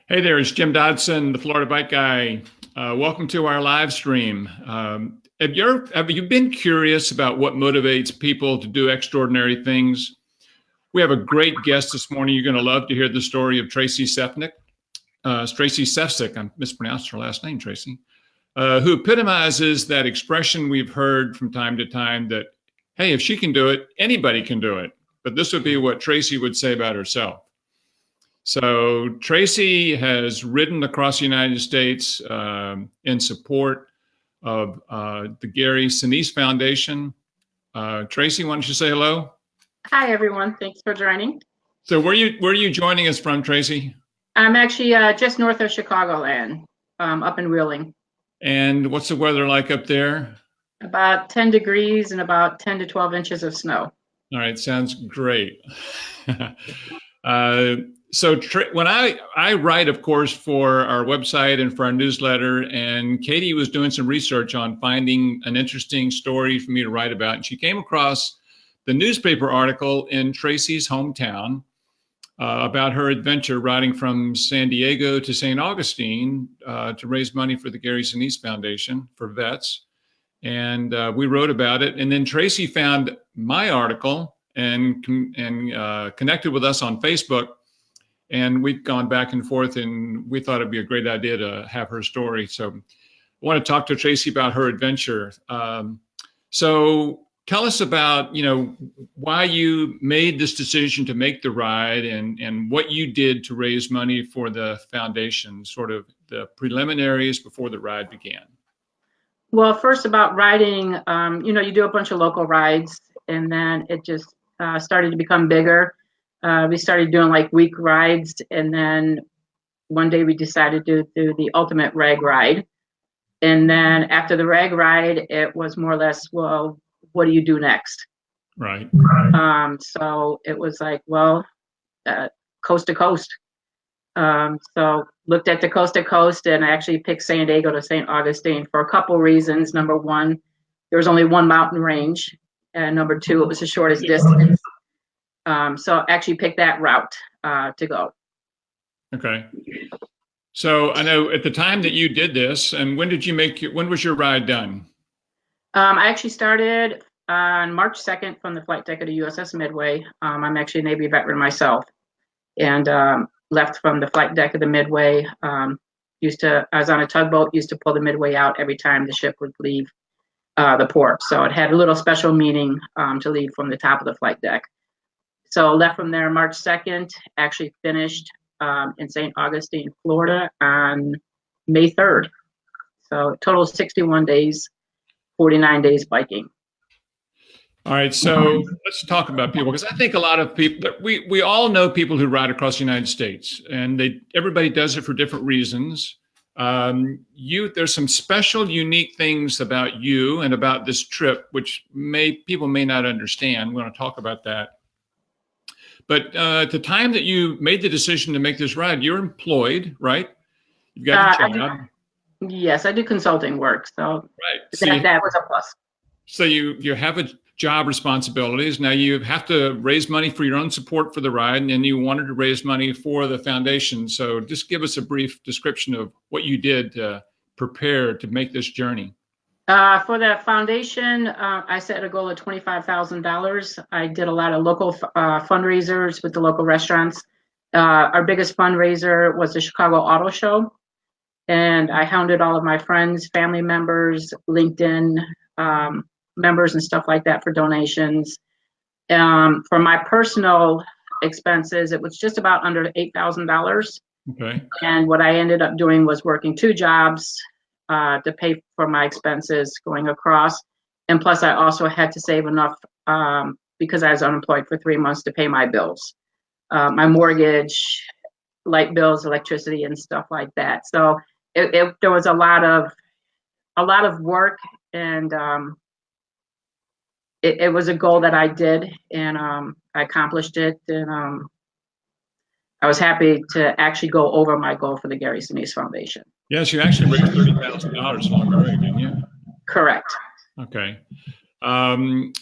Hey there, it's Jim Dodson, the Florida Bike Guy. Welcome to our live stream. Have you been curious about what motivates people to do extraordinary things? We have a great guest this morning. You're going to love to hear the story of Tracy Sefcik. Tracy Sefcik, I mispronounced her last name, Tracy, who epitomizes that expression we've heard from time to time that, hey, if she can do it, anybody can do it. But this would be what Tracy would say about herself. So Tracy has ridden across the United States in support of the Gary Sinise Foundation. Tracy, why don't you say hello? Hi, everyone. Thanks for joining. So where are you joining us from, Tracy? I'm actually just north of Chicagoland, up in Wheeling. And what's the weather like up there? About 10 degrees and about 10 to 12 inches of snow. All right, sounds great. So when I write, of course, for our website and for our newsletter, and Katie was doing some research on finding an interesting story for me to write about, and she came across the newspaper article in Tracy's hometown about her adventure riding from San Diego to St. Augustine to raise money for the Gary Sinise Foundation for vets. And we wrote about it. And then Tracy found my article and connected with us on Facebook. And we've gone back and forth, and we thought it'd be a great idea to have her story. So I want to talk to Tracy about her adventure. So tell us about, why you made this decision to make the ride and what you did to raise money for the foundation, sort of the preliminaries before the ride began. Well, first about riding, you do a bunch of local rides, and then it just started to become bigger. We started doing like week rides, and then one day we decided to do the ultimate rag ride. And then after the rag ride, it was more or less, well, what do you do next? Right. So it was like, well, coast to coast. So looked at the coast to coast, and I actually picked San Diego to St. Augustine for a couple reasons. Number one, there was only one mountain range, and number two, it was the shortest distance. So actually picked that route to go. Okay. So I know at the time that you did this, and when was your ride done? I actually started on March 2nd from the flight deck of the USS Midway. I'm actually a Navy veteran myself, and left from the flight deck of the Midway. I was on a tugboat, used to pull the Midway out every time the ship would leave the port. So it had a little special meaning to leave from the top of the flight deck. So left from there March 2nd, actually finished in St. Augustine, Florida on May 3rd. So total 61 days, 49 days biking. All right, so let's talk about people, because I think a lot of people, we all know people who ride across the United States, and everybody does it for different reasons. There's some special, unique things about you and about this trip, which people may not understand. We're going to talk about that. But at the time that you made the decision to make this ride, you're employed, right? You've got a job. Yes, I do consulting work, so right. That was a plus. So you have a job responsibilities. Now you have to raise money for your own support for the ride, and then you wanted to raise money for the foundation. So just give us a brief description of what you did to prepare to make this journey. For the foundation, I set a goal of $25,000. I did a lot of local fundraisers with the local restaurants. Our biggest fundraiser was the Chicago Auto Show. And I hounded all of my friends, family members, LinkedIn members and stuff like that for donations. For my personal expenses, it was just about under $8,000. Okay. And what I ended up doing was working 2 jobs to pay for my expenses going across. And plus I also had to save enough because I was unemployed for 3 months to pay my bills, my mortgage, light bills, electricity, and stuff like that. So there was a lot of work, and it was a goal that I did, and I accomplished it, and I was happy to actually go over my goal for the Gary Sinise Foundation. Yes, you actually raised $30,000 along the way, didn't you? Correct. Okay.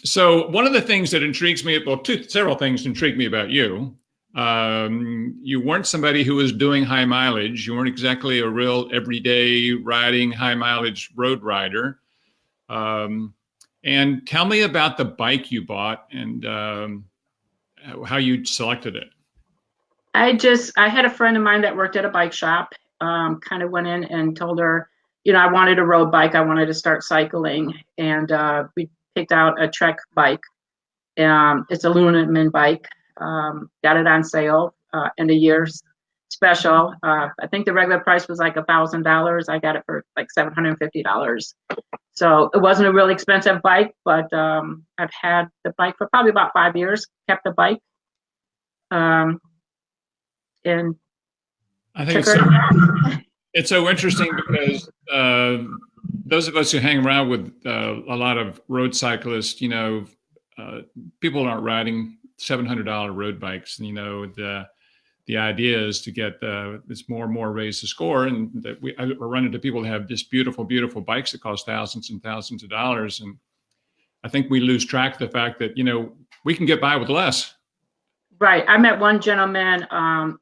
So one of the things that intrigues me, several things intrigue me about you. You weren't somebody who was doing high mileage. You weren't exactly a real everyday riding high mileage road rider. And tell me about the bike you bought and how you selected it. I had a friend of mine that worked at a bike shop, kind of went in and told her, I wanted a road bike. I wanted to start cycling. And we picked out a Trek bike. It's a Lunaman bike. Got it on sale in a year's special. I think the regular price was like $1,000. I got it for like $750. So it wasn't a really expensive bike, but I've had the bike for probably about 5 years, kept the bike. And I think it's so interesting because those of us who hang around with a lot of road cyclists, people aren't riding $700 road bikes. The idea is to get it's more and more raise the score, and that I run into people that have just beautiful, beautiful bikes that cost thousands and thousands of dollars, and I think we lose track of the fact that we can get by with less. Right. I met one gentleman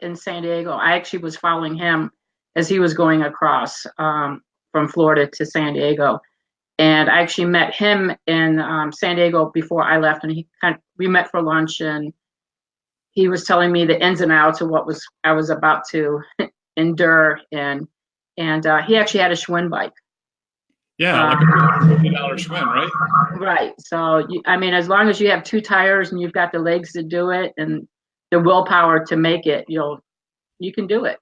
in San Diego. I actually was following him as he was going across from Florida to San Diego, and I actually met him in San Diego before I left, and we met for lunch, and he was telling me the ins and outs of what I was about to endure, and he actually had a Schwinn bike. Yeah, like a $50 Schwinn, right? Right. So as long as you have 2 tires and you've got the legs to do it and the willpower to make it, you can do it.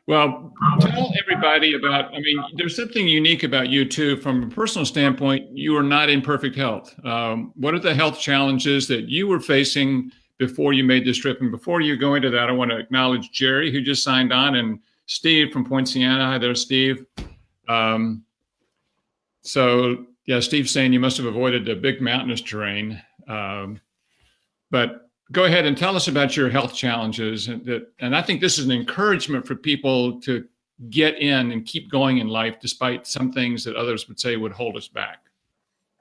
Well, tell everybody about, there's something unique about you too. From a personal standpoint, you are not in perfect health. What are the health challenges that you were facing before you made this trip? And before you go into that, I want to acknowledge Jerry, who just signed on, and Steve from Point Siena. Hi there, Steve. So yeah, Steve's saying you must have avoided the big mountainous terrain. But go ahead and tell us about your health challenges. And I think this is an encouragement for people to get in and keep going in life, despite some things that others would say would hold us back.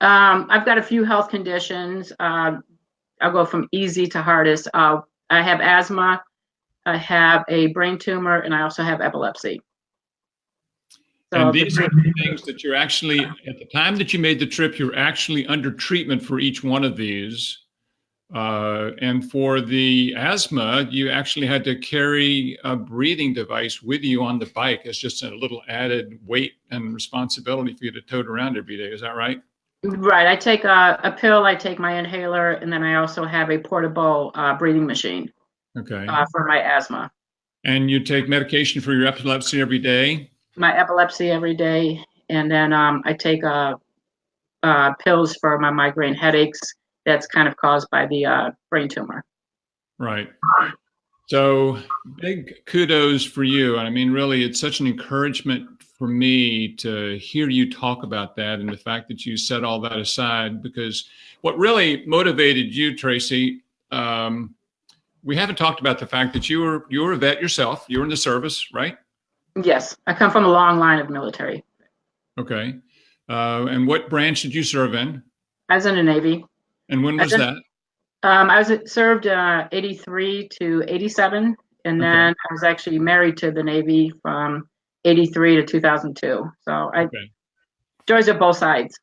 I've got a few health conditions. I'll go from easy to hardest. I have asthma, I have a brain tumor, and I also have epilepsy. So and these are the things that you're actually, at the time that you made the trip, you're actually under treatment for each one of these. And for the asthma, you actually had to carry a breathing device with you on the bike. It's just a little added weight and responsibility for you to tote around every day. Is that right? Right. I take a pill, I take my inhaler, and then I also have a portable breathing machine. Okay. For my asthma. And you take medication for your epilepsy every day? My epilepsy every day. And then I take pills for my migraine headaches. That's kind of caused by the brain tumor. Right. So big kudos for you. Really, it's such an encouragement for me to hear you talk about that and the fact that you set all that aside, because what really motivated you, Tracy, we haven't talked about the fact that you were a vet yourself. You were in the service, right? Yes. I come from a long line of military. Okay. And what branch did you serve in? I was in the Navy. And when was that? I served 83 to 87, and then I was actually married to the Navy from 83 to 2002. So I joys of both sides.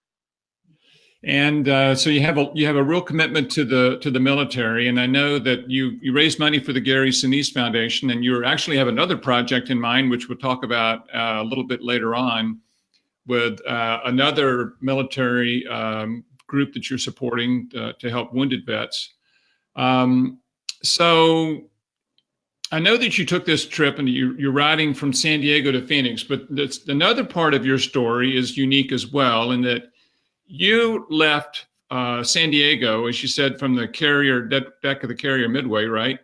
And so you have a real commitment to the military, and I know that you raised money for the Gary Sinise Foundation, and you actually have another project in mind, which we'll talk about a little bit later on, with another military group that you're supporting to help wounded vets. So I know that you took this trip and you're riding from San Diego to Phoenix, but another part of your story is unique as well, in that you left San Diego, as you said, from the deck of the carrier Midway, right?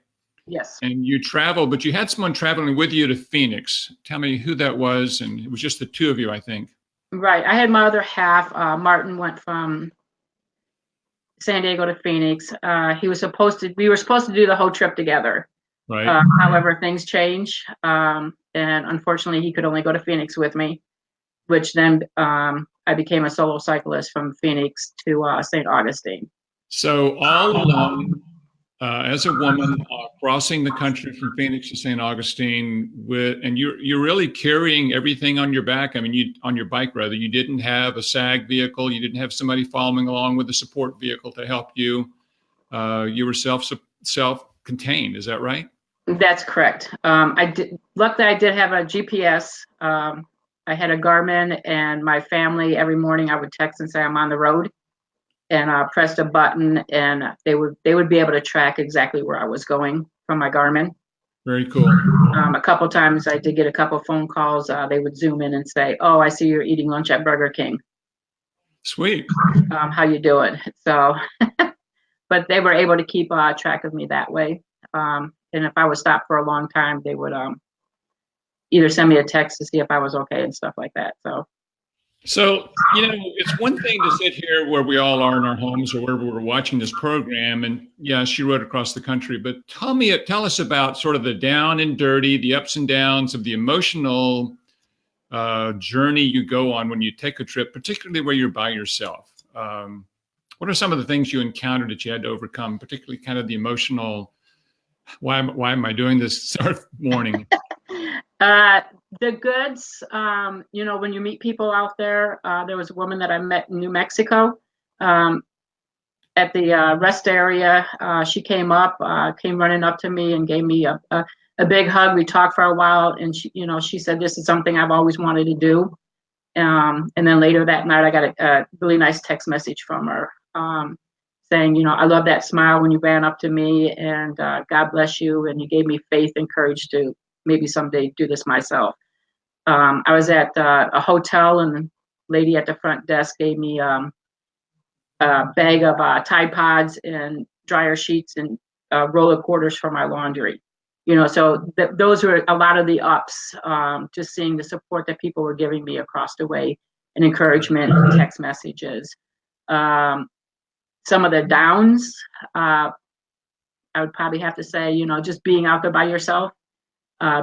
Yes. And you traveled, but you had someone traveling with you to Phoenix. Tell me who that was, and it was just the two of you, I think. Right. I had my other half. Martin went from San Diego to Phoenix. We were supposed to do the whole trip together. Right. However, things change, and unfortunately, he could only go to Phoenix with me, which then I became a solo cyclist from Phoenix to St. Augustine. So all alone, as a woman crossing the country from Phoenix to St. Augustine and you're really carrying everything on your back. I mean, on your bike rather. You didn't have a SAG vehicle. You didn't have somebody following along with a support vehicle to help you. You were self-contained. Is that right? That's correct. Luckily, I did have a GPS. I had a Garmin, and my family, every morning I would text and say I'm on the road, and pressed a button, and they would be able to track exactly where I was going from my Garmin. Very cool. A couple times I did get a couple phone calls. They would zoom in and say, "Oh, I see you're eating lunch at Burger King. Sweet. How you doing?" So, but they were able to keep track of me that way. And if I was stopped for a long time, they would either send me a text to see if I was okay and stuff like that. So, it's one thing to sit here where we all are in our homes or wherever we're watching this program. And yeah, she rode across the country, but tell us about sort of the down and dirty, the ups and downs of the emotional journey you go on when you take a trip, particularly where you're by yourself. What are some of the things you encountered that you had to overcome, particularly kind of the emotional, why am I doing this sort of morning? The goods, when you meet people out there, there was a woman that I met in New Mexico at the rest area. She came running up to me and gave me a big hug. We talked for a while, and she said, "This is something I've always wanted to do." And then later that night, I got a really nice text message from her saying, "I love that smile when you ran up to me, and God bless you, and you gave me faith and courage to maybe someday do this myself." I was at a hotel, and the lady at the front desk gave me a bag of Tide Pods and dryer sheets and a roll of quarters for my laundry. So those were a lot of the ups, just seeing the support that people were giving me across the way, and encouragement, and text messages. Some of the downs, I would probably have to say, just being out there by yourself.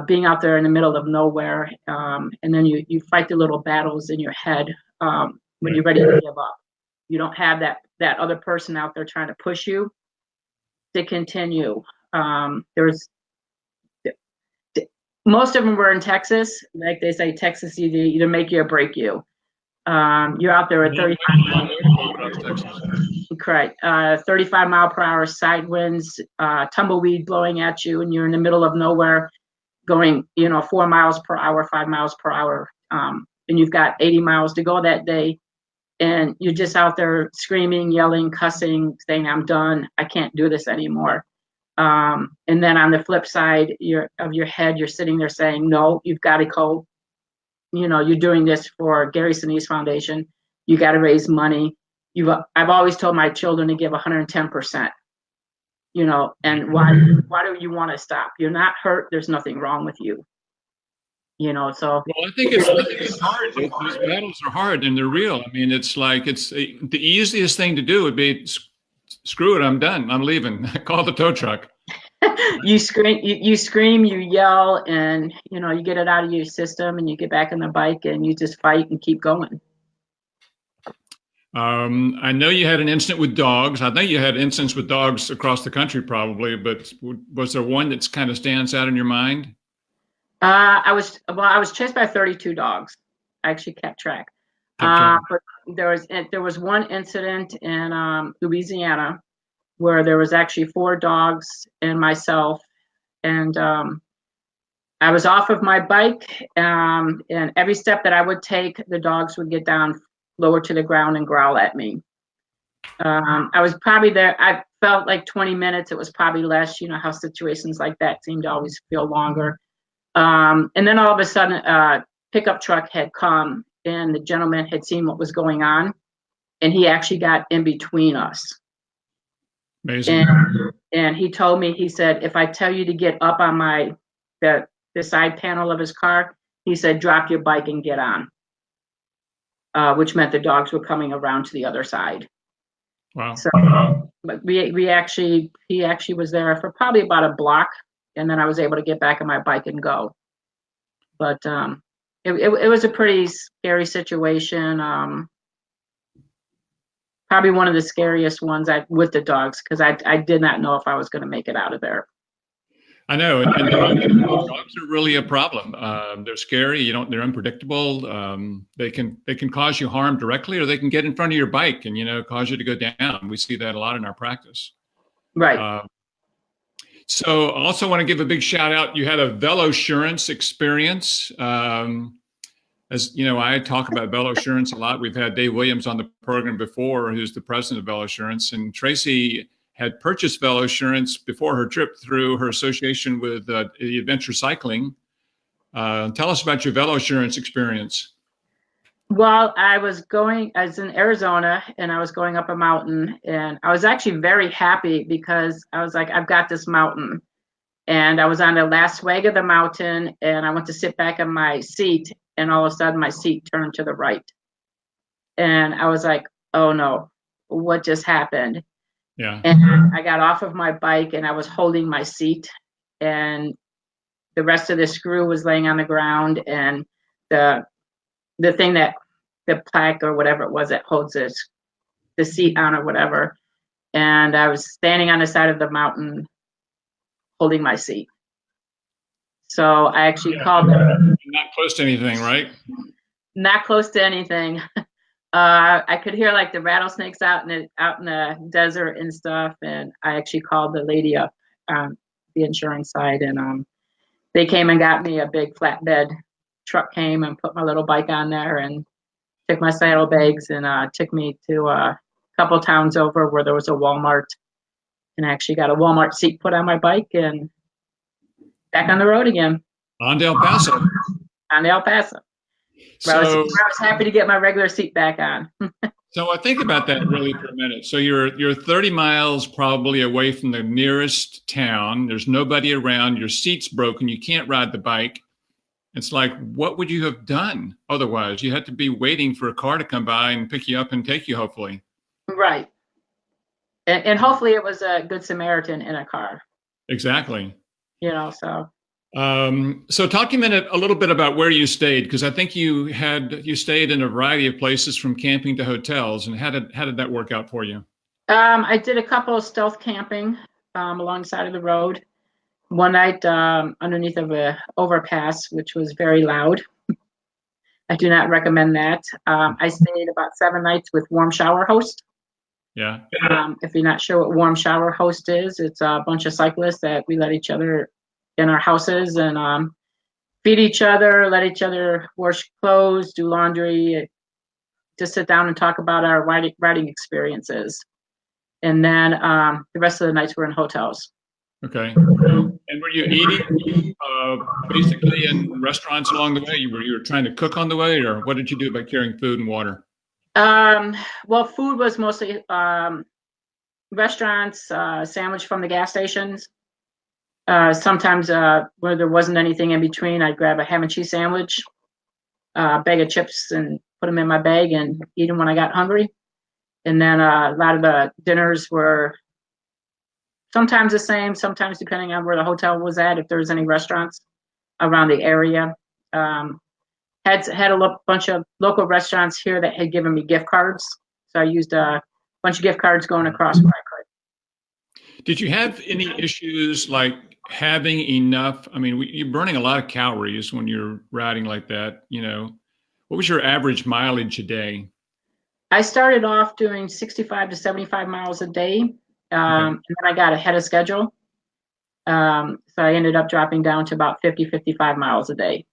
Being out there in the middle of nowhere, and then you fight the little battles in your head when you're ready to give up. You don't have that other person out there trying to push you to continue. Most of them were in Texas. Like they say, Texas either make you or break you. You're out there at 35 correct. 35 mile per hour side winds, tumbleweed blowing at you, and you're in the middle of nowhere, going 4 miles per hour, 5 miles per hour, and you've got 80 miles to go that day, and you're just out there screaming, yelling, cussing, saying, "I'm done, I can't do this anymore." And then on the flip side of your head, you're sitting there saying, "No, you've got to go. You're doing this for Gary Sinise Foundation. You got to raise money. I've always told my children to give 110%. And why do you want to stop? You're not hurt. There's nothing wrong with you. So. Well, I think it's hard. These battles are hard and they're real. I mean, it's the easiest thing to do would be, screw it, I'm done, I'm leaving. Call the tow truck. You scream, you yell, and you get it out of your system, and you get back on the bike, and you just fight and keep going. I know you had an incident with dogs. I think you had incidents with dogs across the country probably, but was there one that's kind of stands out in your mind? I was chased by 32 dogs. I actually kept track. But there was one incident in Louisiana where there was actually 4 dogs and myself, and I was off of my bike, and every step that I would take, the dogs would get down lower to the ground and growl at me. I was probably there. I felt like 20 minutes. It was probably less. How situations like that seem to always feel longer. And then all of a sudden, a pickup truck had come, and the gentleman had seen what was going on, and he actually got in between us. Amazing. And he told me, he said, "If I tell you to get up on the side panel of his car," he said, "drop your bike and get on." Which meant the dogs were coming around to the other side. Wow. So, but he actually was there for probably about a block, and then I was able to get back on my bike and go. But it was a pretty scary situation. probably one of the scariest ones with the dogs, because I did not know if I was going to make it out of there. I know, and dogs are really a problem. They're scary. They're unpredictable. They can cause you harm directly, or they can get in front of your bike and cause you to go down. We see that a lot in our practice. Right. So I also want to give a big shout out. You had a Velosurance experience. As you know, I talk about Velosurance a lot. We've had Dave Williams on the program before, who's the president of Velosurance, and Tracy had purchased Velosurance before her trip through her association with the Adventure Cycling. Tell us about your Velosurance experience. Well, I was in Arizona, and I was going up a mountain, and I was actually very happy because I was like, I've got this mountain. And I was on the last swag of the mountain, and I went to sit back in my seat, and all of a sudden my seat turned to the right. And I was like, oh no, what just happened? Yeah. And I got off of my bike, and I was holding my seat, and the rest of the screw was laying on the ground, and the thing that the plaque or whatever it was that holds the seat on or whatever. And I was standing on the side of the mountain holding my seat. So I actually called them. Not close to anything, right? Not close to anything. I could hear like the rattlesnakes out in the desert and stuff. And I actually called the lady up on the insurance side, and they came and got me a big flatbed truck, came and put my little bike on there and took my saddlebags and took me to a couple towns over where there was a Walmart, and I actually got a Walmart seat put on my bike and back on the road again. On to El Paso. On to El Paso. I was happy to get my regular seat back on. So I think about that really for a minute. So you're 30 miles probably away from the nearest town. There's nobody around. Your seat's broken. You can't ride the bike. It's like, what would you have done otherwise? You had to be waiting for a car to come by and pick you up and take you, hopefully. Right. And hopefully it was a good Samaritan in a car. Exactly. So. So talk to me a little bit about where you stayed, because I think you stayed in a variety of places from camping to hotels. And how did that work out for you? I did a couple of stealth camping alongside of the road. One night underneath of a overpass, which was very loud. I do not recommend that. I stayed about 7 nights with Warm Shower Host. Yeah. If you're not sure what Warm Shower Host is, it's a bunch of cyclists that we let each other in our houses and feed each other, let each other wash clothes, do laundry, just sit down and talk about our riding experiences. And then the rest of the nights were in hotels. Okay. And were you eating basically in restaurants along the way? You were trying to cook on the way, or what did you do by carrying food and water? Well, food was mostly restaurants, sandwich from the gas stations. Sometimes where there wasn't anything in between, I'd grab a ham and cheese sandwich, bag of chips, and put them in my bag and eat them when I got hungry. And then a lot of the dinners were sometimes the same, sometimes depending on where the hotel was at, if there was any restaurants around the area. Had a bunch of local restaurants here that had given me gift cards. So I used a bunch of gift cards going across where I could. Did you have any issues like having enough? I mean, you're burning a lot of calories when you're riding like that. What was your average mileage a day? I started off doing 65 to 75 miles a day. And then I got ahead of schedule. So I ended up dropping down to about 50, 55 miles a day.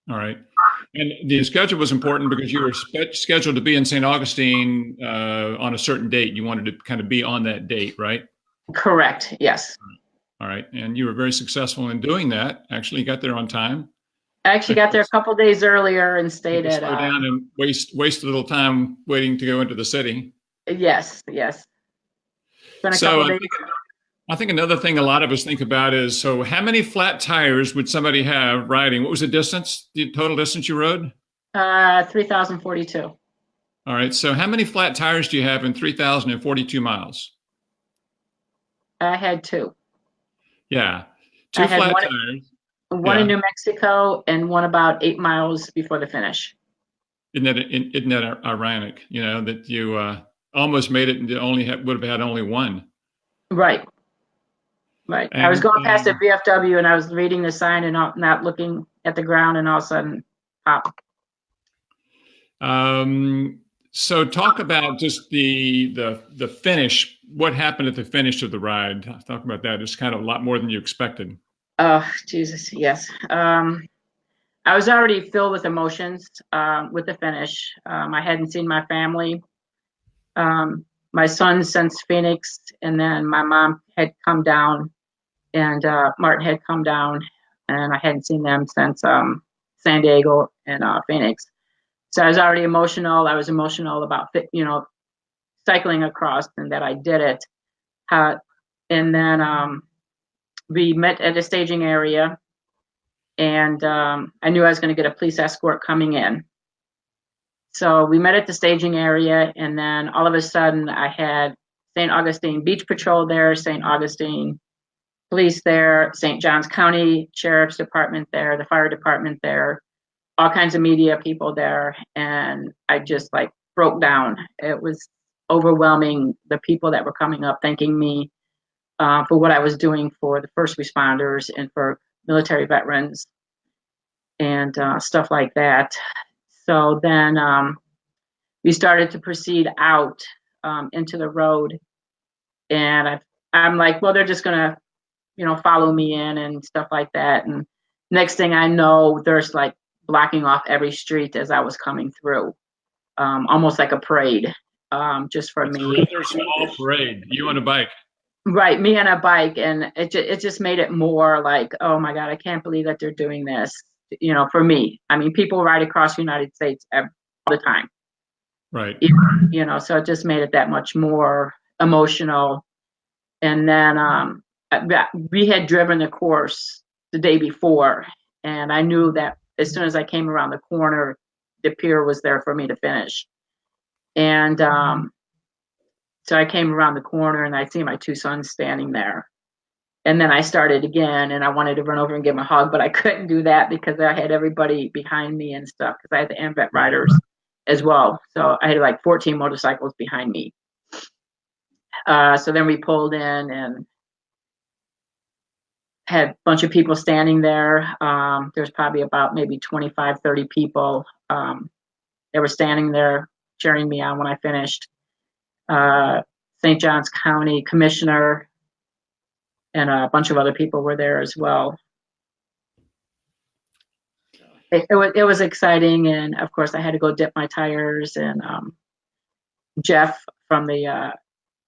All right. And the schedule was important because you were scheduled to be in St. Augustine on a certain date. You wanted to kind of be on that date, right? Correct. Yes. All right. And you were very successful in doing that. Actually, you got there on time. I actually got there a couple of days earlier and stayed at. Slow down and waste a little time waiting to go into the city. Yes. So I think another thing a lot of us think about is, so how many flat tires would somebody have riding? What was the total distance you rode? 3,042. All right. So how many flat tires do you have in 3,042 miles? I had 2. Yeah. 2 flat tires. One in New Mexico and one about 8 miles before the finish. Isn't that ironic, that you almost made it and would have had only one. Right. Right. I was And going past the VFW and I was reading the sign and not looking at the ground, and all of a sudden, pop. So talk about just the finish. What happened at the finish of the ride? Talk about that. It's kind of a lot more than you expected. Oh, Jesus, yes. I was already filled with emotions with the finish. I hadn't seen my family, my son since Phoenix, and then my mom had come down, and Martin had come down, and I hadn't seen them since San Diego and Phoenix. So I was already emotional. I was emotional about, cycling across and that I did it. And then we met at a staging area, and I knew I was going to get a police escort coming in. So we met at the staging area, and then all of a sudden I had St. Augustine Beach Patrol there, St. Augustine Police there, St. Johns County Sheriff's Department there, the fire department there, all kinds of media people there, and I just like broke down. It was overwhelming, the people that were coming up thanking me for what I was doing for the first responders and for military veterans and stuff like that. So then we started to proceed out into the road, and I'm like, well, they're just gonna, follow me in and stuff like that. And next thing I know, there's like blocking off every street as I was coming through, almost like a parade, just for me. Another small parade. You on a bike. Right, me on a bike, and it just made it more like, oh my God, I can't believe that they're doing this. For me, I mean, people ride across the United States all the time. Right. So it just made it that much more emotional. And then we had driven the course the day before, and I knew that as soon as I came around the corner, the pier was there for me to finish. And so I came around the corner, and I see my two sons standing there. And then I started again, and I wanted to run over and give them a hug, but I couldn't do that because I had everybody behind me and stuff, because I had the AMVET riders as well. So I had like 14 motorcycles behind me. So then we pulled in and had a bunch of people standing there. There's probably about maybe 25, 30 people that were standing there cheering me on when I finished. St. Johns County Commissioner and a bunch of other people were there as well. It was exciting, and of course I had to go dip my tires, and Jeff from the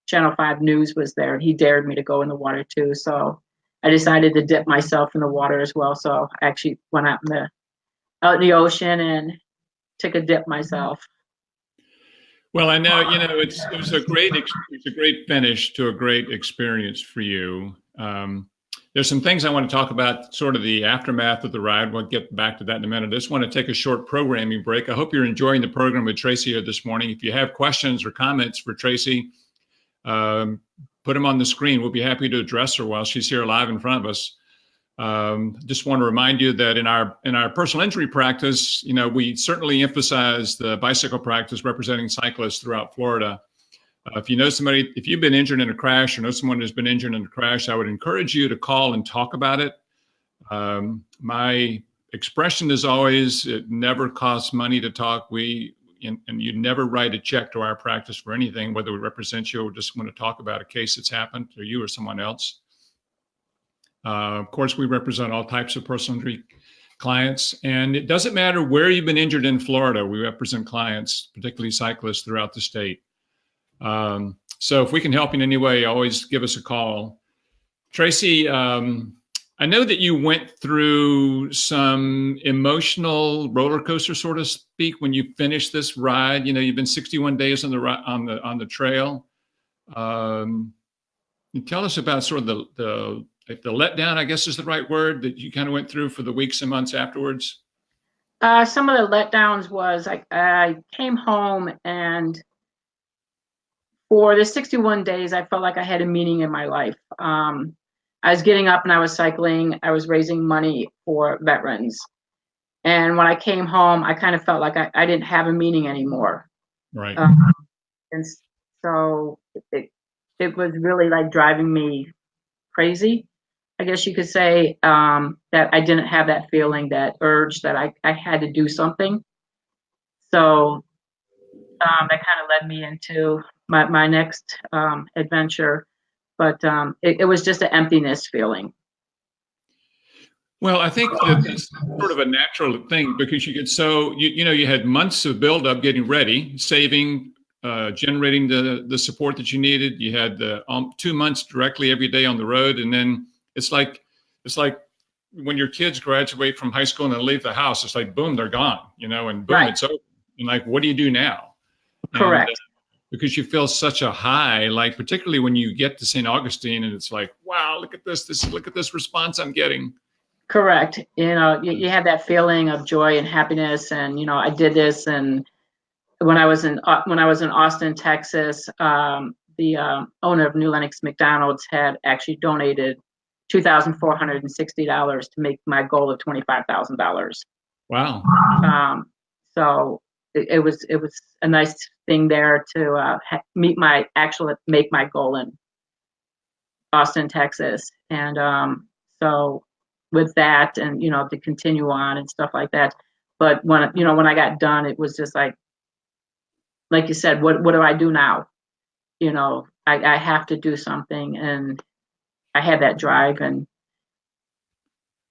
Channel 5 News was there, and he dared me to go in the water too. So I decided to dip myself in the water as well. So I actually went out in the ocean and took a dip myself. Well, I know, it was a great finish to a great experience for you. There's some things I want to talk about, sort of the aftermath of the ride. We'll get back to that in a minute. I just want to take a short programming break. I hope you're enjoying the program with Tracy here this morning. If you have questions or comments for Tracy, put them on the screen. We'll be happy to address her while she's here live in front of us. Just want to remind you that in our personal injury practice, we certainly emphasize the bicycle practice representing cyclists throughout Florida. If you know somebody, if you've been injured in a crash or know someone who's been injured in a crash, I would encourage you to call and talk about it. My expression is always, it never costs money to talk. And you never write a check to our practice for anything, whether we represent you or just want to talk about a case that's happened to you or someone else. Of course, we represent all types of personal injury clients, and it doesn't matter where you've been injured in Florida. We represent clients, particularly cyclists throughout the state. So if we can help in any way, always give us a call. Tracy, I know that you went through some emotional roller coaster, so to speak, when you finished this ride. You've been 61 days on the trail. Tell us about sort of the letdown, I guess is the right word, that you kind of went through for the weeks and months afterwards. Some of the letdowns was I came home, and for the 61 days, I felt like I had a meaning in my life. I was getting up and I was cycling. I was raising money for veterans. And when I came home, I kind of felt like I didn't have a meaning anymore. Right. And So it, it was really like driving me crazy, I guess you could say, that I didn't have that feeling, that urge that I had to do something. So that kind of led me into my next adventure. But it was just an emptiness feeling. Well, I think that that's sort of a natural thing because you get so you had months of buildup, getting ready, saving, generating the support that you needed. You had the 2 months directly every day on the road, and then it's like when your kids graduate from high school and they leave the house, it's like boom, they're gone, and boom, Right. it's over. And like, what do you do now? And Correct. because you feel such a high, like particularly when you get to St. Augustine, and it's like, wow, look at this, look at this response I'm getting. Correct. You have that feeling of joy and happiness, and I did this. And when I was in Austin, Texas, the owner of New Lenox McDonald's had actually donated $2,460 to make my goal of $25,000. Wow. So it was a nice thing there to make my goal in Austin, Texas. And so with that, and to continue on and stuff like that. But when I got done, it was just like you said, what do I do now? I have to do something, and I had that drive. And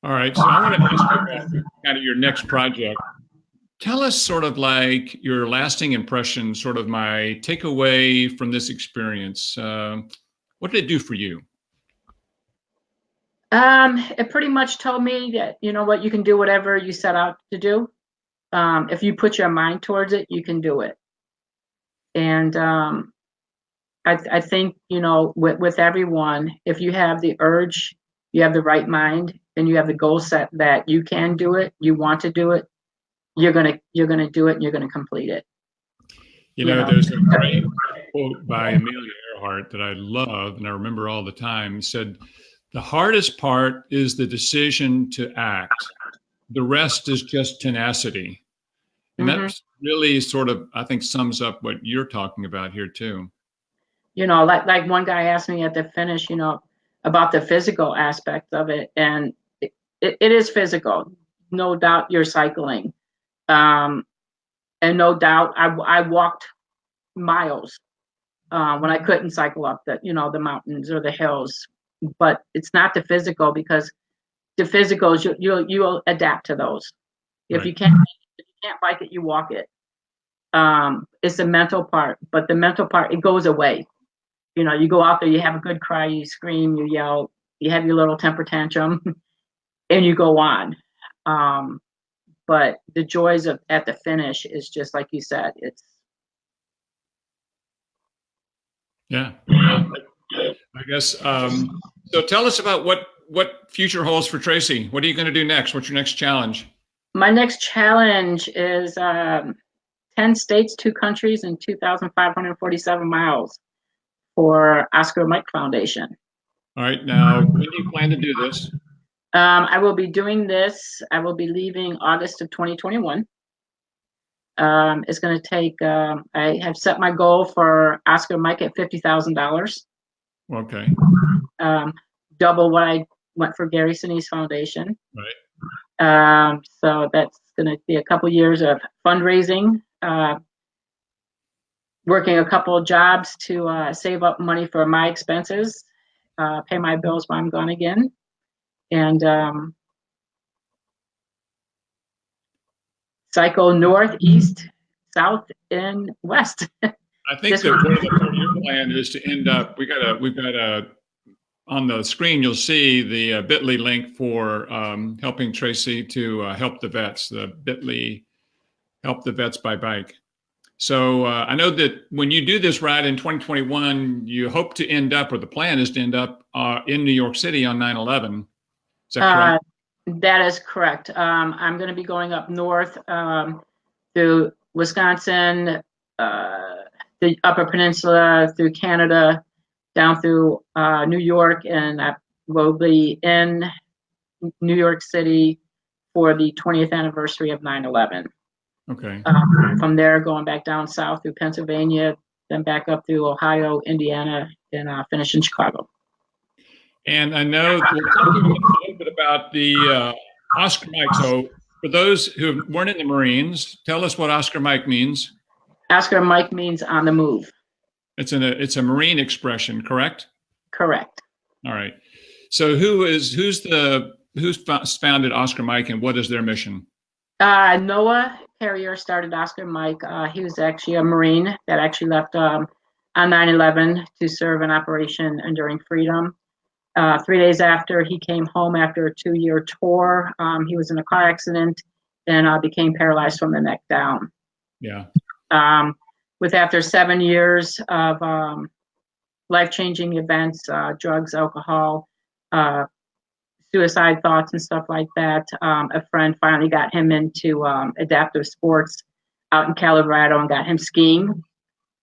All right. So I want to ask you about kind of your next project. Tell us sort of like your lasting impression, sort of my takeaway from this experience. What did it do for you? it pretty much told me that what, you can do whatever you set out to do. If you put your mind towards it, you can do it. And I think with everyone, if you have the urge, you have the right mind, and you have the goal set that you can do it, you want to do it, you're gonna do it, and you're gonna complete it. There's a great quote by Amelia Earhart that I love and I remember all the time. It said, "The hardest part is the decision to act. The rest is just tenacity." And Mm-hmm. that really sort of, I think, sums up what you're talking about here too. Like one guy asked me at the finish, about the physical aspect of it, and it is physical, no doubt. You're cycling, and no doubt I walked miles when I couldn't cycle up the mountains or the hills. But it's not the physical, because the physicals you'll adapt to those. If Right. you can't bike it, you walk it. It's the mental part, but the mental part, it goes away. You go out there, you have a good cry, you scream, you yell, you have your little temper tantrum, and you go on. But the joys of at the finish is just like you said. It's Yeah. I guess. So tell us about what future holds for Tracy. What are you going to do next? What's your next challenge? my next challenge is 10 states, 2 countries, and 2,547 miles for Oscar Mike Foundation. All right. Now, when do you plan to do this? I will be doing this. I will be leaving August of 2021. It's going to take, I have set my goal for Oscar Mike at $50,000. Okay. Double what I went for Gary Sinise Foundation. Right. So that's going to be a couple years of fundraising, working a couple of jobs to save up money for my expenses, pay my bills while I'm gone again, and cycle north, east, south, and west. I think that one of the part of your plan is to end up. We've got a on the screen. You'll see the bit.ly link for helping Tracy to help the vets. The bit.ly help the vets by bike. So I know that when you do this ride in 2021, you hope to end up, or the plan is to end up in New York City on 9/11. Is that correct? That is correct. I'm going to be going up north through Wisconsin, the Upper Peninsula, through Canada, down through New York, and I will be in New York City for the 20th anniversary of 9/11. Okay. From there, going back down south through Pennsylvania, then back up through Ohio, Indiana, and finish in Chicago. And I know we'll talk a little bit about the Oscar Mike. So for those who weren't in the Marines, tell us what Oscar Mike means. Oscar Mike means on the move. It's a Marine expression, correct? Correct. All right. So who's founded Oscar Mike, and what is their mission? Noah Carrier started Oscar Mike. He was actually a Marine that actually left on 9/11 to serve an Operation Enduring Freedom. 3 days after he came home after a 2-year tour, he was in a car accident and became paralyzed from the neck down. Yeah. After 7 years of life-changing events, drugs, alcohol, suicide thoughts and stuff like that, a friend finally got him into adaptive sports out in Colorado and got him skiing.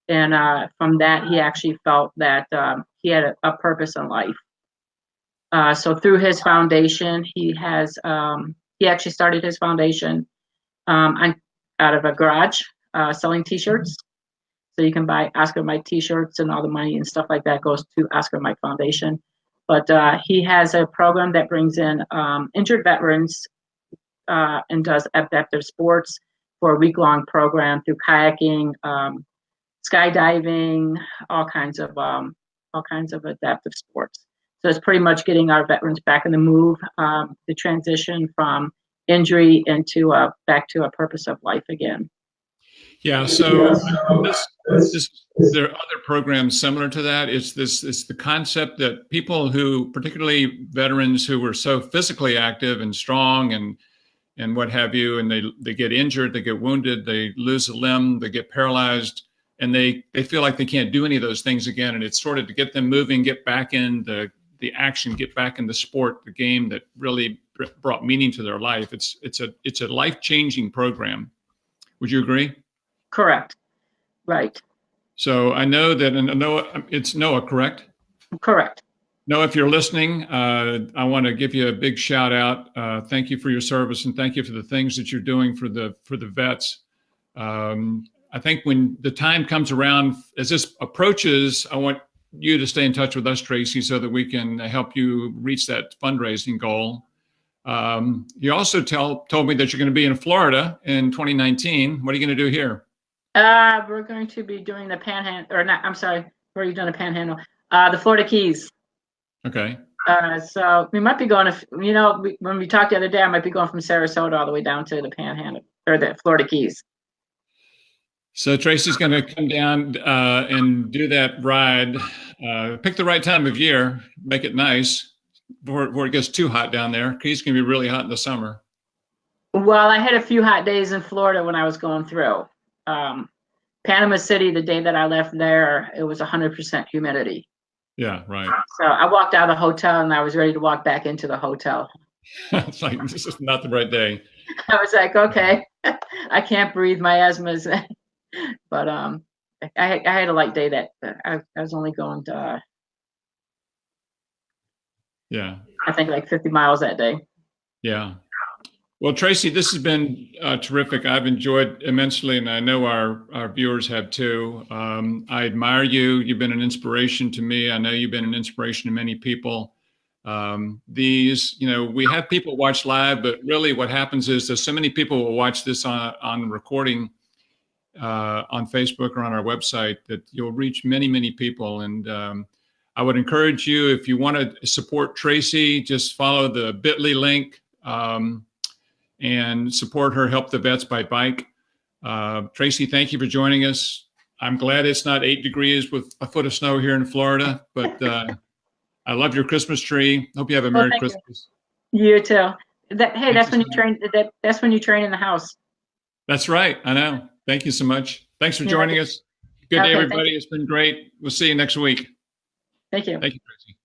And from that, he actually felt that he had a purpose in life. So through his foundation, he actually started his foundation out of a garage selling T-shirts. So you can buy Oscar Mike T-shirts, and all the money and stuff like that goes to Oscar Mike Foundation. But he has a program that brings in injured veterans and does adaptive sports for a week-long program through kayaking, skydiving, all kinds of adaptive sports. So it's pretty much getting our veterans back in the move, the transition from injury into back to a purpose of life again. Yeah. So there are other programs similar to that. It's the concept that people who, particularly veterans who were so physically active and strong and what have you, and they get injured, they get wounded, they lose a limb, they get paralyzed, and they feel like they can't do any of those things again. And it's sort of to get them moving, get back in the action, get back in the sport, the game that really brought meaning to their life. It's a life-changing program. Would you agree? Correct. Right. So I know that, and Noah, it's Noah, correct? Correct. Noah, if you're listening, I want to give you a big shout out. Thank you for your service, and thank you for the things that you're doing for the vets. I think when the time comes around, as this approaches, I want you to stay in touch with us, Tracy, so that we can help you reach that fundraising goal. You also told me that you're going to be in Florida in 2019. What are you going to do here? We're going to be doing the Panhandle, or not, I'm sorry, where are you doing the Panhandle? The Florida Keys. Okay. So we might be going to, when we talked the other day, I might be going from Sarasota all the way down to the Panhandle, or the Florida Keys. So Tracy's going to come down and do that ride. Pick the right time of year, make it nice before it gets too hot down there. Keys can be really hot in the summer. Well, I had a few hot days in Florida when I was going through. Panama City, the day that I left there, it was 100% humidity. Yeah, right. So I walked out of the hotel and I was ready to walk back into the hotel. It's like, this is not the right day. I was like, okay, I can't breathe. My asthma's. But I had a light day that I was only going to, I think like 50 miles that day. Yeah. Well, Tracy, this has been terrific. I've enjoyed immensely, and I know our viewers have too. I admire you. You've been an inspiration to me. I know you've been an inspiration to many people. We have people watch live, but really what happens is there's so many people will watch this on recording on Facebook or on our website that you'll reach many, many people. And I would encourage you, if you want to support Tracy, just follow the bit.ly link. And support her, Help the Vets by Bike. Tracy, thank you for joining us. I'm glad it's not 8 degrees with a foot of snow here in Florida, but I love your Christmas tree. Hope you have a Merry Christmas. You too. That's when you train. That's when you train in the house. That's right. I know. Thank you so much. Thanks for joining us. Good day, everybody. It's been great. We'll see you next week. Thank you. Thank you, Tracy.